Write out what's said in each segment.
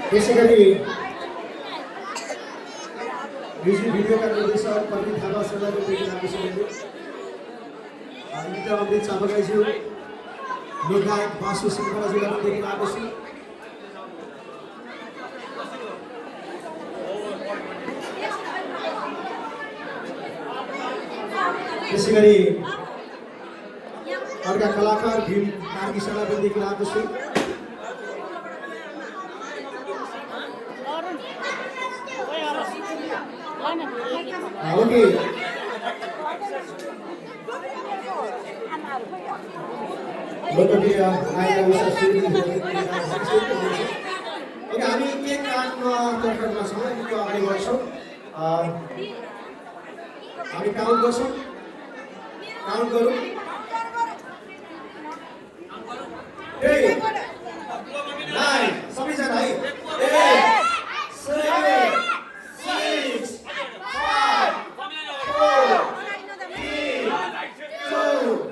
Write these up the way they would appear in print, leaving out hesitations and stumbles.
त्यसै गरी म्युजिक भिडियोका निर्देशक प्रदीप थापा सरलाई देखि आएको छु। मित्र अमृत चापागाईज्यू लोकगायक बासु सिंहराज्यूलाई देखि आएको छु। त्यसै गरी अर्का कलाकार भीम कार्की सरलाई पनि देखि आएको छु। ओके लोकप्रिय गायक ओके हामी एक तर्फमा छौँ अगाडि बढ्छौँ। हामी काउन्ट गर्छौँ, काउन्ट गरौँ। 8 9 सबैजना है 8 7 6 5 4 3 2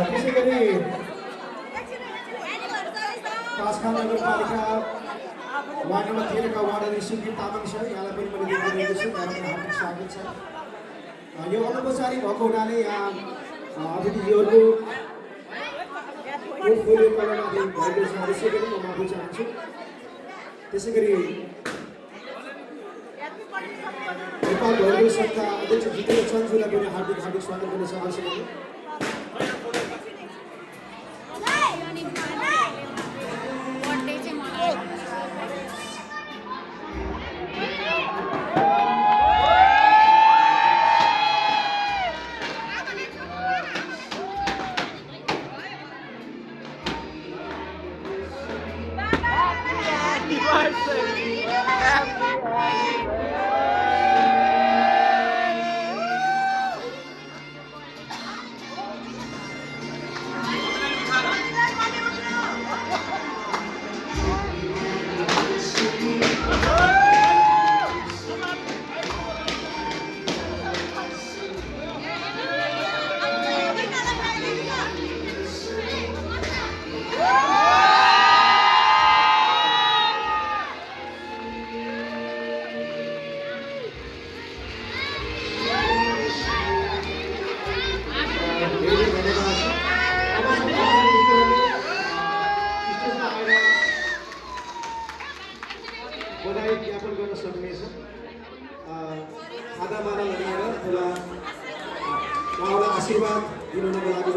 त्यसै गरी पाँचखाल नगरपालिका वार्ड नम्बर 13 का वार्ड अध्यक्ष सुदीप तामाङ छ। यहाँलाई पनि मैले देखिरहेको छु। यहाँलाई हार्दिक स्वागत छ। यो अनौपचारिक भएको हुनाले यहाँ अतिथिहरूको पोर्टफोलियो कलमाथि भएको छ। त्यसै गरी म माफी चाहन्छु। त्यसै गरी नेपाल भैरव संघका अध्यक्ष जितेन्द्र चन्जुलाई पनि हार्दिक स्वागत गर्न चाहन्छु। आशीर्वाद दिनुको लागि